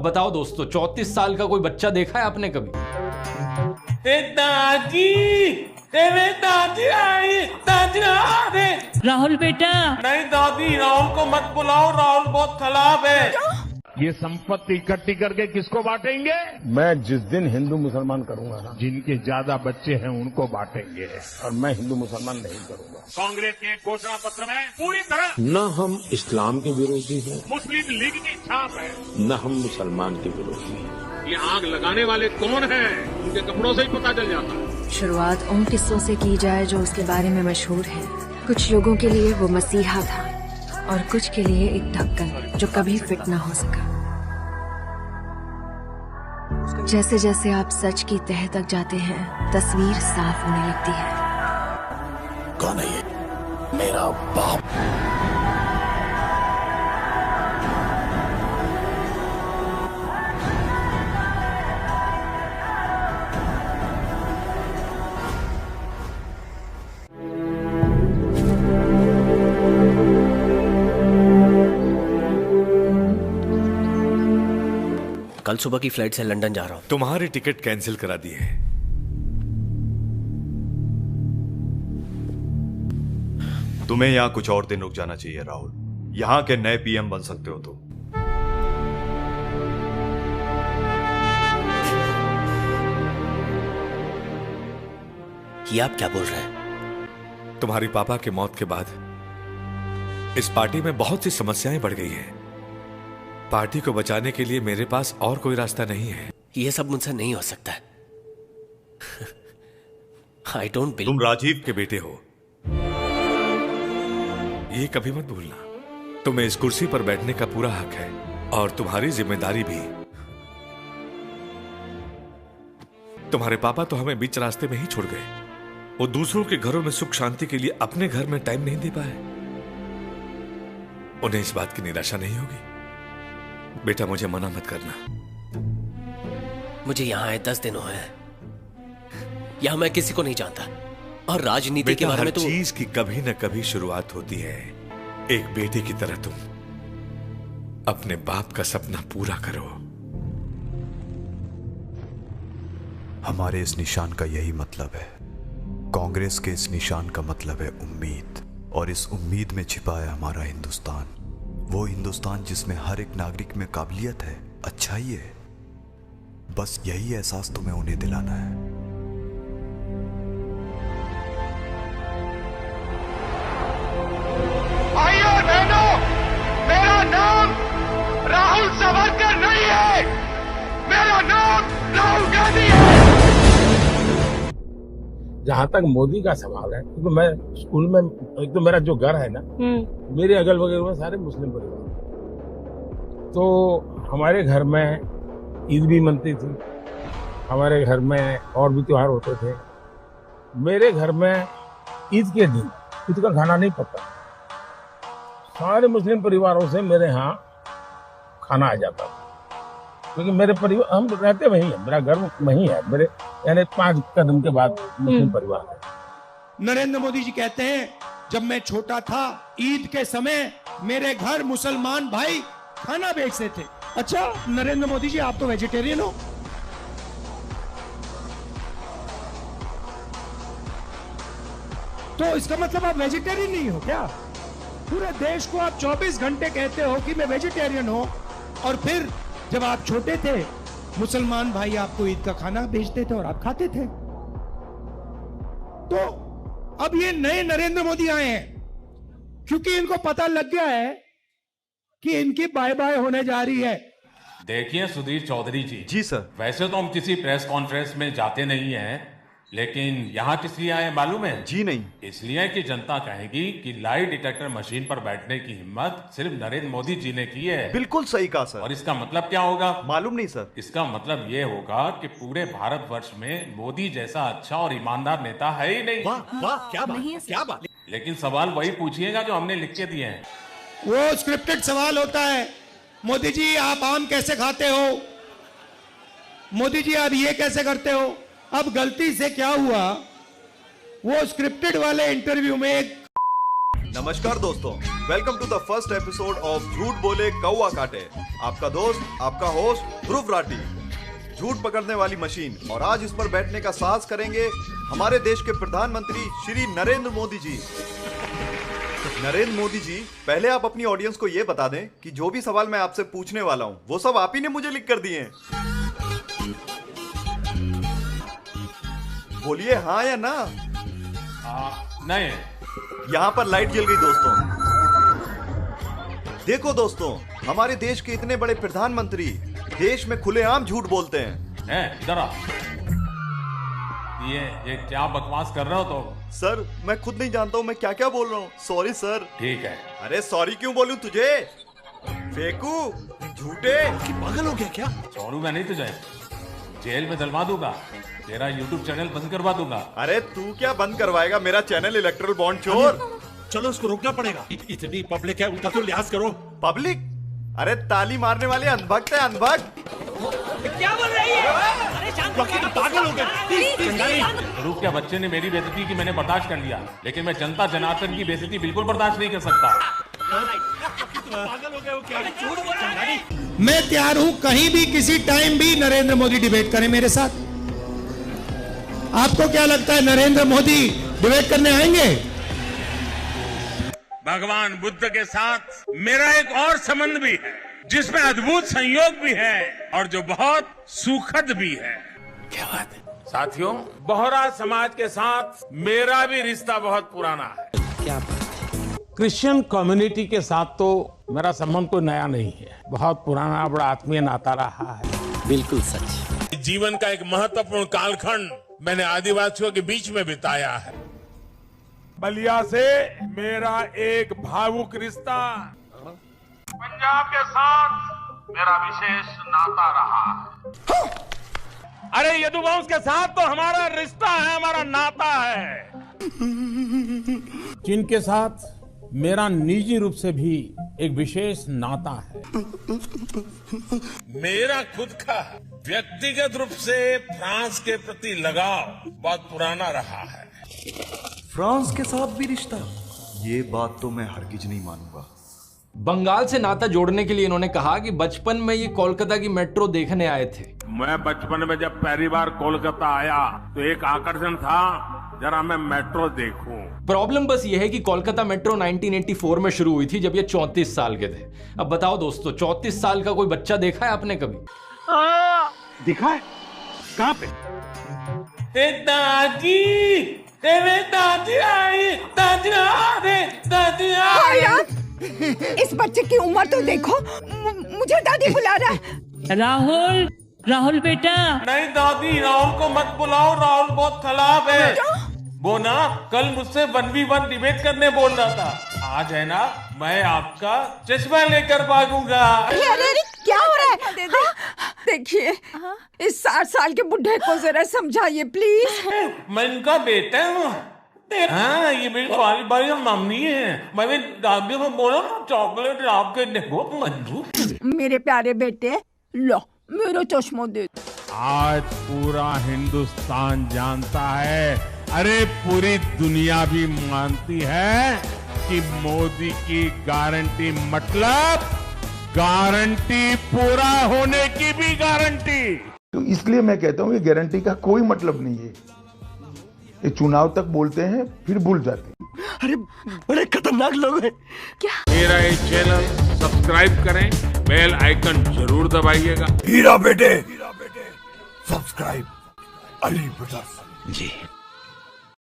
बताओ दोस्तों, 34 साल का कोई बच्चा देखा है आपने कभी? दादी, दादी आई, दादी आई। राहुल बेटा, नहीं दादी, राहुल को मत बुलाओ, राहुल बहुत खराब है। ये संपत्ति इकट्ठी करके किसको बांटेंगे? मैं जिस दिन हिंदू मुसलमान करूंगा ना, जिनके ज्यादा बच्चे हैं उनको बांटेंगे। और मैं हिंदू मुसलमान नहीं करूंगा। कांग्रेस के घोषणा पत्र में पूरी तरह न हम इस्लाम के विरोधी हैं, मुस्लिम लीग की छाप है। न हम मुसलमान के विरोधी हैं। ये आग लगाने वाले कौन हैं? उनके कपड़ों से ही पता चल जाता है। शुरुआत उन किस्सों से की जाए जो उसके बारे में मशहूर है। कुछ लोगों के लिए वो मसीहा था और कुछ के लिए एक ढक्कन जो कभी फिट न हो सका। जैसे जैसे आप सच की तह तक जाते हैं, तस्वीर साफ होने लगती है। कौन है ये? मेरा बाप। कल सुबह की फ्लाइट से लंदन जा रहा हूँ। तुम्हारी टिकट कैंसिल करा दी है। तुम्हें यहाँ कुछ और दिन रुक जाना चाहिए राहुल। यहाँ के नए पीएम बन सकते हो तुम। ये आप क्या बोल रहे हैं? तुम्हारी पापा के मौत के बाद इस पार्टी में बहुत सी समस्याएं बढ़ गई हैं। पार्टी को बचाने के लिए मेरे पास और कोई रास्ता नहीं है। ये सब मुझसे नहीं हो सकता है। I don't believe। तुम राजीव के बेटे हो, ये कभी मत भूलना। तुम्हें इस कुर्सी पर बैठने का पूरा हक है और तुम्हारी जिम्मेदारी भी। तुम्हारे पापा तो हमें बीच रास्ते में ही छोड़ गए। वो दूसरों के घरों में सुख शांति के लिए अपने घर में टाइम नहीं दे पाए। उन्हें इस बात की निराशा नहीं होगी। बेटा मुझे मना मत करना। मुझे यहाँ आए 10 दिन हुए हैं। यहाँ मैं किसी को नहीं जानता और राजनीति के बारे में तो चीज की कभी न कभी शुरुआत होती है। एक बेटे की तरह तुम अपने बाप का सपना पूरा करो। हमारे इस निशान का यही मतलब है। कांग्रेस के इस निशान का मतलब है उम्मीद, और इस उम्मीद में छिपा है हमारा हिंदुस्तान। वो हिंदुस्तान जिसमें हर एक नागरिक में काबिलियत है, अच्छाई है। बस यही एहसास तुम्हें उन्हें दिलाना है। भाइयों और बहनों, मेरा नाम राहुल सावरकर नहीं है, मेरा नाम राहुल गांधी है। जहाँ तक मोदी का सवाल है, तो मैं स्कूल में, एक तो मेरा जो घर है ना, मेरे अगल बगल में सारे मुस्लिम परिवार, तो हमारे घर में ईद भी मनती थी, हमारे घर में और भी त्योहार होते थे। मेरे घर में ईद के दिन ईद का खाना नहीं पकता। सारे मुस्लिम परिवारों से मेरे यहाँ खाना आ जाता था, क्योंकि मेरे परिवार, हम रहते वहीं है, मेरा घर वहीं है, मेरे यानी 5 कदम के बाद मुस्लिम परिवार है। नरेंद्र मोदी जी कहते हैं, जब मैं छोटा था ईद के समय मेरे घर मुसलमान भाई खाना बेचते थे। अच्छा नरेंद्र मोदी जी, आप तो वेजिटेरियन हो? तो इसका मतलब आप वेजिटेरियन नहीं हो क्या? पूरे देश को आप 24 घंटे कहते हो कि मैं वेजिटेरियन हूं, और फिर जब आप छोटे थे मुसलमान भाई आपको ईद का खाना भेजते थे और आप खाते थे। तो अब ये नए नरेंद्र मोदी आए हैं क्योंकि इनको पता लग गया है कि इनकी बाय बाय होने जा रही है। देखिए सुधीर चौधरी जी। जी सर। वैसे तो हम किसी प्रेस कॉन्फ्रेंस में जाते नहीं हैं, लेकिन यहाँ किस लिए आए मालूम है? जी नहीं। इसलिए कि जनता कहेगी कि लाई डिटेक्टर मशीन पर बैठने की हिम्मत सिर्फ नरेंद्र मोदी जी ने की है। बिल्कुल सही कहा सर। और इसका मतलब क्या होगा? मालूम नहीं सर। इसका मतलब ये होगा कि पूरे भारतवर्ष में मोदी जैसा अच्छा और ईमानदार नेता है ही नहीं। वाह वाह, क्या बात, क्या बात। लेकिन सवाल वही पूछिएगा जो हमने लिख के दिए हैं। वो स्क्रिप्टेड सवाल होता है, मोदी जी आप आम कैसे खाते हो, मोदी जी आप ये कैसे करते हो। अब गलती से क्या हुआ, वो स्क्रिप्टेड वाले इंटरव्यू में एक नमस्कार दोस्तों, welcome to the first episode of झूठ बोले कौवा काटे। आपका दोस्त, आपका होस्ट ध्रुव राठी, झूठ पकड़ने वाली मशीन। और आज इस पर बैठने का साहस करेंगे हमारे देश के प्रधानमंत्री श्री नरेंद्र मोदी जी। नरेंद्र मोदी जी, पहले आप अपनी ऑडियंस को ये बता दें कि जो भी सवाल मैं आपसे पूछने वाला हूँ वो सब आप ही ने मुझे लिख कर दिए हैं। बोलिए हाँ या ना। नहीं। यहाँ पर लाइट जल गई दोस्तों। देखो दोस्तों, हमारे देश के इतने बड़े प्रधानमंत्री देश में खुलेआम झूठ बोलते हैं। इधर आ। ये क्या बकवास कर रहे हो तो? सर, मैं खुद नहीं जानता हूँ मैं क्या क्या बोल रहा हूँ। Sorry sir. ठीक है। अरे सॉरी क्यों बोलूं तुझे? फेकू, झूठे। पागल हो गया क्या? छोड़ू मैं नहीं तुझे, जेल में डलवा दूंगा, तेरा यूट्यूब चैनल बंद करवा दूंगा। अरे तू क्या बंद करवाएगा मेरा चैनल इलेक्ट्रल बॉन्ड चोर। चलो उसको रोकना पड़ेगा। इतनी पब्लिक है, उनका तो लिहाज करो। पब्लिक? अरे ताली मारने वाले अनभक्त है, अनभक्त। क्या बोल रही है? तुम पागल हो गए। रूप के बच्चे ने मेरी बेइज्जती की मैंने बर्दाश्त कर लिया, लेकिन मैं जनता जनार्दन की बेइज्जती बिल्कुल बर्दाश्त नहीं कर सकता। पागल हो गए हो क्या? मैं तैयार हूं कहीं भी किसी टाइम भी नरेंद्र मोदी डिबेट करें मेरे साथ। आपको क्या लगता है नरेंद्र मोदी डिबेट करने आएंगे? भगवान बुद्ध के साथ मेरा एक और संबंध भी है, जिसमें अद्भुत संयोग भी है और जो बहुत सुखद भी है। क्या बात है? साथियों, बोहरा समाज के साथ मेरा भी रिश्ता बहुत पुराना है। क्या बात है? क्रिश्चियन कम्युनिटी के साथ तो मेरा संबंध कोई नया नहीं है, बहुत पुराना बड़ा आत्मीय नाता रहा है। बिल्कुल सच। जीवन का एक महत्वपूर्ण कालखंड मैंने आदिवासियों के बीच में बिताया है। बलिया से मेरा एक भावुक रिश्ता, पंजाब के साथ मेरा विशेष नाता रहा है। अरे यदुवंश के साथ तो हमारा रिश्ता है, हमारा नाता है। चीन के साथ मेरा निजी रूप से भी एक विशेष नाता है। मेरा खुद का व्यक्तिगत रूप से फ्रांस के प्रति लगाव बहुत पुराना रहा है। फ्रांस के साथ भी रिश्ता? ये बात तो मैं हरगिज नहीं मानूंगा। बंगाल से नाता जोड़ने के लिए इन्होंने कहा कि बचपन में ये कोलकाता की मेट्रो देखने आए थे। मैं बचपन में जब पहली बार कोलकाता आया तो एक आकर्षण था, जरा मैं मेट्रो देखूं। प्रॉब्लम बस ये है कि कोलकाता मेट्रो 1984 में शुरू हुई थी, जब ये 34 साल के थे। अब बताओ दोस्तों, 34 साल का कोई बच्चा देखा है आपने कभी? दिखा है? कहाँ पे? दादी, तेरे दादी आई, दादी आई। इस बच्चे की उम्र तो देखो, मुझे दादी बुला रहा है। राहुल, राहुल बेटा। नहीं दादी, राहुल को मत बुलाओ, राहुल बहुत खराब है। वो ना कल मुझसे 1v1 डिबेट करने बोल रहा था। आज है ना, मैं आपका चश्मा लेकर भागूंगा। अरे क्या हो रहा है? देखिए, इस 60 साल के बुढ़े को जरा समझाइए प्लीज। मैं इनका बेटा हूँ। हाँ, ये मेरी वाली भाई मम्मी है। मैं दादी को बोला ना चॉकलेट आपके देखो मंजूर। मेरे प्यारे बेटे, लो मेरा चश्मा दे। आज पूरा हिंदुस्तान जानता है, अरे पूरी दुनिया भी मानती है कि मोदी की गारंटी मतलब गारंटी पूरा होने की भी गारंटी। तो इसलिए मैं कहता हूँ कि गारंटी का कोई मतलब नहीं है। ये चुनाव तक बोलते हैं फिर भूल जाते हैं। अरे बड़े खतरनाक लोग हैं। क्या? मेरा ये चैनल सब्सक्राइब करें, बेल आइकन जरूर दबाइएगा। हीरा बेटे सब्सक्राइब अली ब्रदर्स जी।